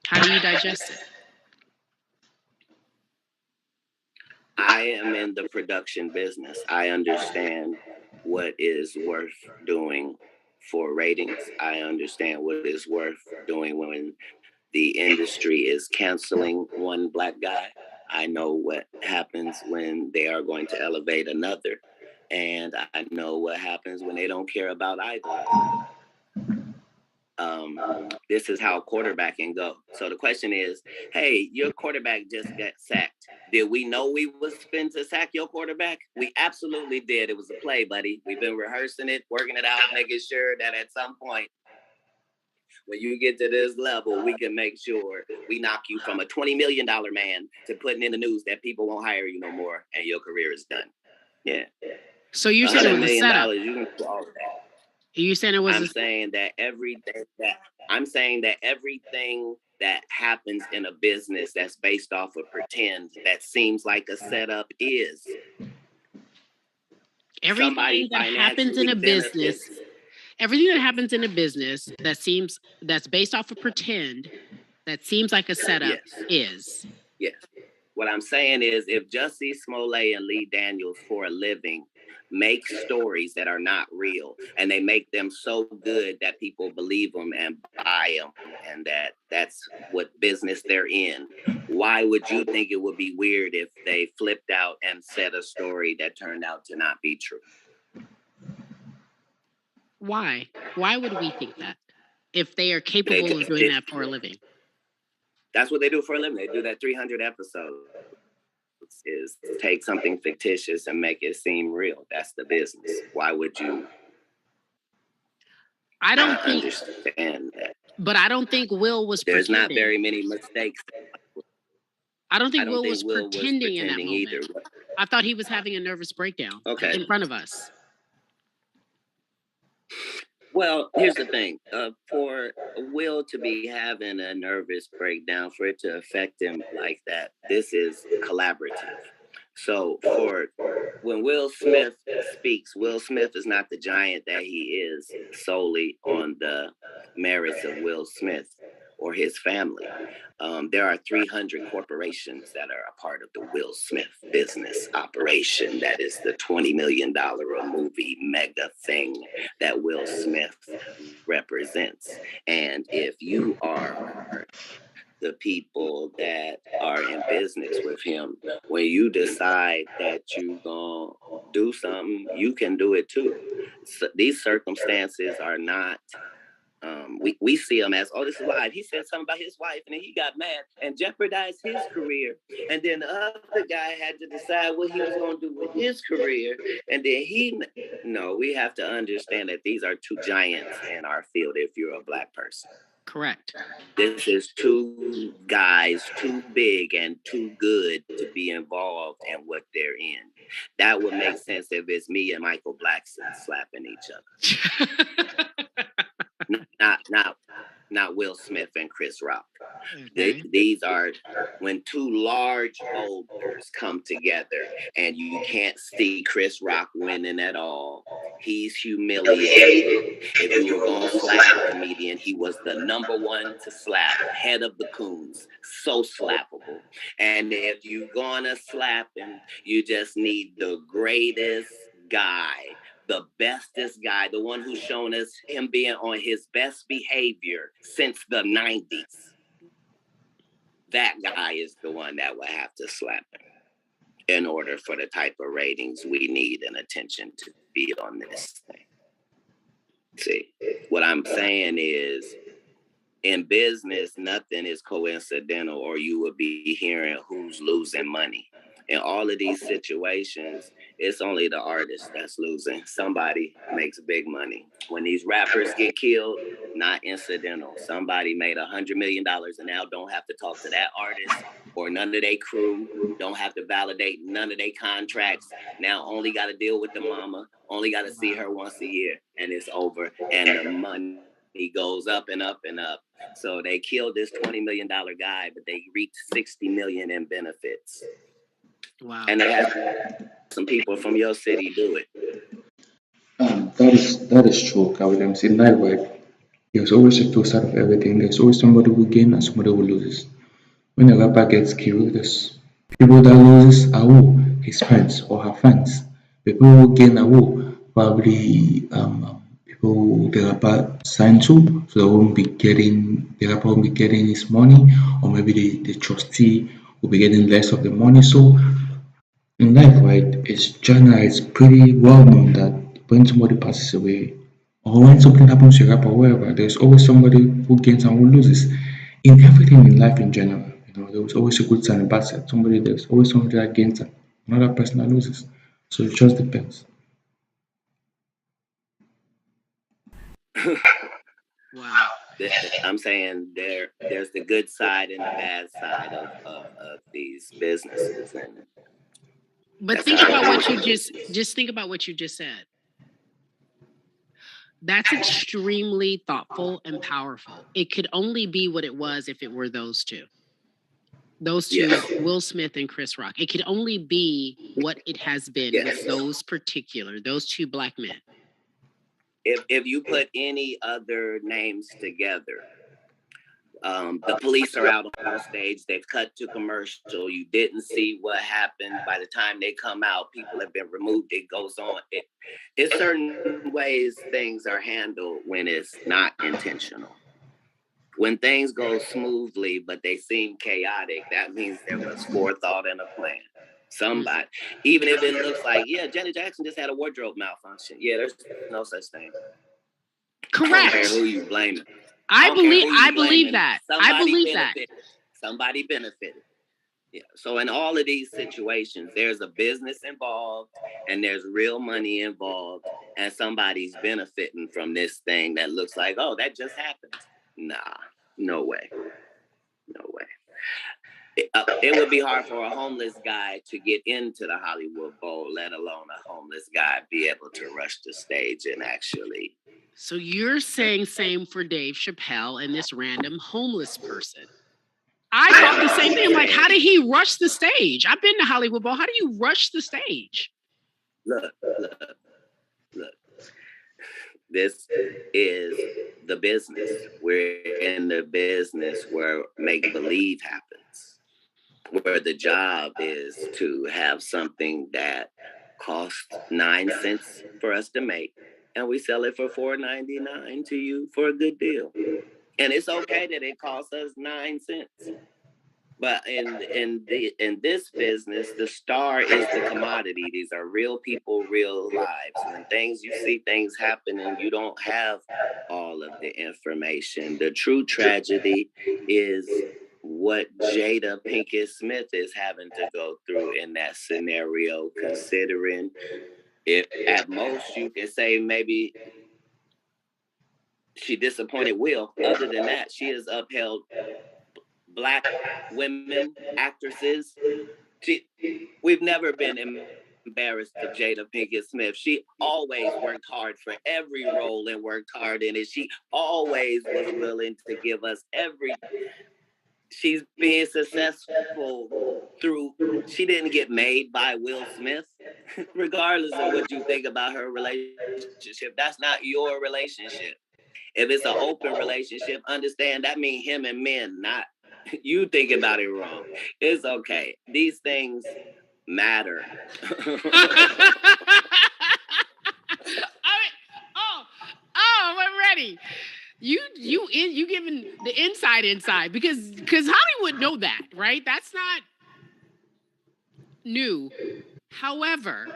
How do you digest it? I am in the production business. I understand what is worth doing for ratings. I understand what is worth doing when the industry is canceling one black guy. I know what happens when they are going to elevate another. And I know what happens when they don't care about either. This is how quarterbacking go. So the question is, hey, your quarterback just got sacked. Did we know we was fin to sack your quarterback? We absolutely did. It was a play, buddy. We've been rehearsing it, working it out, making sure that at some point, when you get to this level, we can make sure we knock you from a $20 million man to putting in the news that people won't hire you no more and your career is done. Yeah. So you're saying it was a setup. You can do all that. You saying it was? I'm saying that everything that happens in a business that's based off of pretend that seems like a setup is everything that happens in a business. Everything that happens in a business that's based off of pretend that seems like a setup is. Yes. What I'm saying is, if Jussie Smollett and Lee Daniels for a living make stories that are not real, and they make them so good that people believe them and buy them, and that's what business they're in, why would you think it would be weird if they flipped out and said a story that turned out to not be true? Why? Why would we think that if they are capable of doing that for a living? That's what they do for a living. They do that 300 episodes. Is take something fictitious and make it seem real. That's the business. Why would you? I don't understand that. But I don't think Will was. There's not very many mistakes. I don't think Will was pretending in that moment. Either. I thought he was having a nervous breakdown in front of us. Well, here's the thing. For Will to be having a nervous breakdown, for it to affect him like that, this is collaborative. So when Will Smith speaks, Will Smith is not the giant that he is solely on the merits of Will Smith or his family. There are 300 corporations that are a part of the Will Smith business operation. That is the $20 million a movie mega thing that Will Smith represents. And if you are the people that are in business with him, when you decide that you're going to do something, you can do it too. So these circumstances are not... we see him as, oh, this is live. He said something about his wife and then he got mad and jeopardized his career. And then the other guy had to decide what he was going to do with his career. And then we have to understand that these are two giants in our field if you're a black person. Correct. This is two guys too big and too good to be involved in what they're in. That would make sense if it's me and Michael Blackson slapping each other. Not Will Smith and Chris Rock. Okay. These are when two large boulders come together and you can't see Chris Rock winning at all. He's humiliated. If you were going to slap a comedian, he was the number one to slap, head of the coons, so slappable. And if you're going to slap him, you just need the greatest guy, the bestest guy, the one who's shown us him being on his best behavior since the 90s. That guy is the one that will have to slap him in order for the type of ratings we need and attention to be on this thing. See, what I'm saying is, in business, nothing is coincidental, or you would be hearing who's losing money. In all of these situations, it's only the artist that's losing. Somebody makes big money. When these rappers get killed, not incidental. Somebody made $100 million and now don't have to talk to that artist or none of their crew, don't have to validate none of their contracts. Now only got to deal with the mama, only got to see her once a year, and it's over. And the money goes up and up and up. So they killed this $20 million guy, but they reaped $60 million in benefits. Wow. And they have some people from your city do it. That is true, Williams. In no way There's always a two side of everything. There's always somebody who gains and somebody who loses. When a rapper gets killed, there's people that loses are who? His friends or her fans. People who gain are who? Probably people the rapper signed to, so the rapper won't be getting his money, or maybe the trustee will be getting less of the money. So in life, right, it's pretty well known that when somebody passes away, or when something happens to a rapper, or wherever, there's always somebody who gains and who loses. In everything in life in general, there's always a good side and a bad side. There's always somebody that gains and another person that loses. So it just depends. Wow. I'm saying there's the good side and the bad side of these businesses, and but think about what you just think about what you just said. That's extremely thoughtful and powerful. It could only be what it was if it were those two. Those two, yes. Will Smith and Chris Rock. It could only be what it has been, yes. With those two black men. If you put any other names together, the police are out on stage, they've cut to commercial, you didn't see what happened. By the time they come out, people have been removed, it goes on. It's certain ways things are handled when it's not intentional. When things go smoothly, but they seem chaotic, that means there was forethought and a plan. Somebody, even if it looks like, yeah, Janet Jackson just had a wardrobe malfunction. Yeah, there's no such thing. Correct. I don't care who you blaming. I believe that. Somebody benefited. Yeah. So in all of these situations, there's a business involved and there's real money involved, and somebody's benefiting from this thing that looks like, oh, that just happened. Nah, no way. No way. It would be hard for a homeless guy to get into the Hollywood Bowl, let alone a homeless guy be able to rush the stage and actually. So you're saying same for Dave Chappelle and this random homeless person. I thought the same thing. I'm like, how did he rush the stage? I've been to Hollywood Bowl. How do you rush the stage? Look. This is the business. We're in the business where make-believe happens, where the job is to have something that costs 9 cents for us to make, and we sell it for $4.99 to you for a good deal. And it's okay that it costs us 9 cents. But in this business, the star is the commodity. These are real people, real lives. When you see things happen and you don't have all of the information. The true tragedy is what Jada Pinkett Smith is having to go through in that scenario, considering if at most you can say maybe she disappointed Will. Other than that, she has upheld Black women, actresses. We've never been embarrassed of Jada Pinkett Smith. She always worked hard for every role and worked hard in it. She always was willing to give us she's being successful through, she didn't get made by Will Smith. Regardless of what you think about her relationship, that's not your relationship. If it's an open relationship, understand that means him and men, not you think about it wrong. It's okay. These things matter. I'm ready. You giving the inside because Hollywood know that, right? That's not new. However,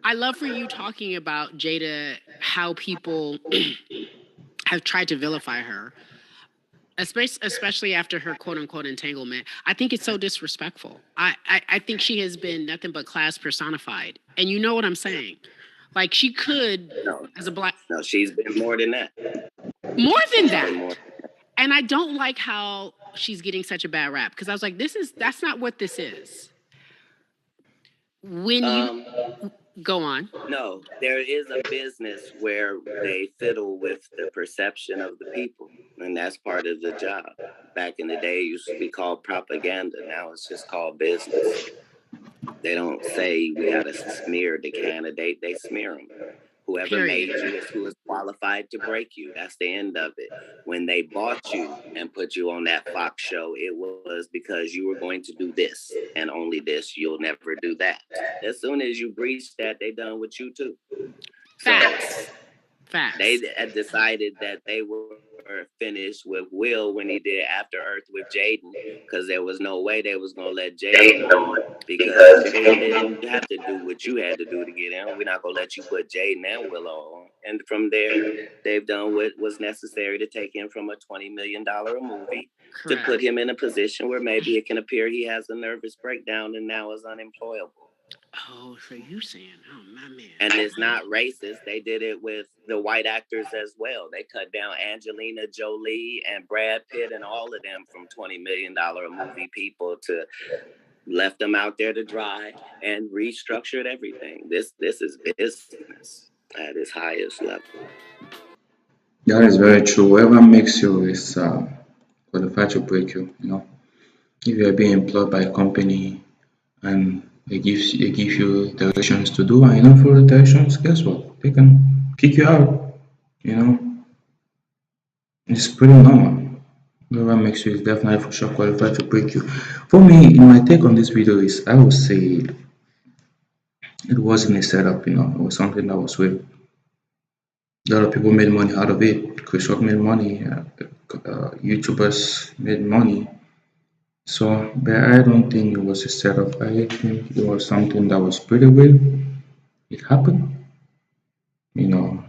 I love for you talking about Jada, how people have tried to vilify her, especially after her quote unquote entanglement. I think it's so disrespectful. I think she has been nothing but class personified. And you know what I'm saying? Like she could, as a black. No, she's been more than that. More than that. And I don't like how she's getting such a bad rap because I was like, that's not what this is. When you go on. No, there is a business where they fiddle with the perception of the people, and that's part of the job. Back in the day, it used to be called propaganda. Now it's just called business. They don't say we got to smear the candidate. They smear them. Whoever made you is who is qualified to break you. That's the end of it. When they bought you and put you on that Fox show, it was because you were going to do this and only this. You'll never do that. As soon as you breach that, they done with you too. Facts. So Facts. they had decided that they were finished with Will when he did After Earth with Jaden, because there was no way they was gonna let Jaden on, because Jaden didn't have to do what you had to do to get in. We're not gonna let you put Jaden and Willow on. And from there, they've done what was necessary to take him from a $20 million movie to put him in a position where maybe it can appear he has a nervous breakdown and now is unemployable. Oh, so you saying, oh my man. And it's not racist. They did it with the white actors as well. They cut down Angelina Jolie and Brad Pitt and all of them from $20 million a movie people to left them out there to dry and restructured everything. This is business at its highest level. That is very true. Whoever makes you is qualified to break you. You know, if you are being employed by a company and they give you directions to do, and you don't follow the directions, guess what? They can kick you out. You know, it's pretty normal. Whoever makes you is definitely for sure qualified to break you. For me, in my take on this video is, I would say it wasn't a setup. You know, it was something that was real. A lot of people made money out of it. Chris Rock made money. YouTubers made money. So, but I don't think it was a setup. I think it was something that was pretty real. It happened. You know,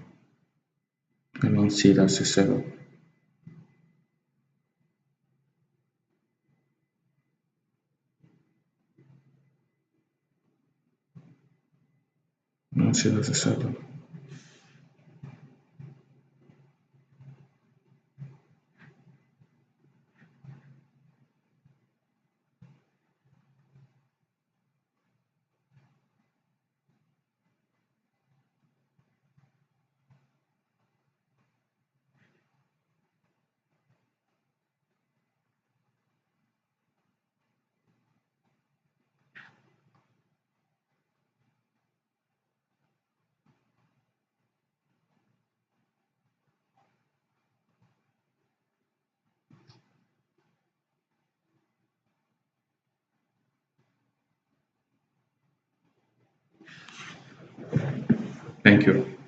I don't see it as a setup. I don't see it as a setup. Thank you.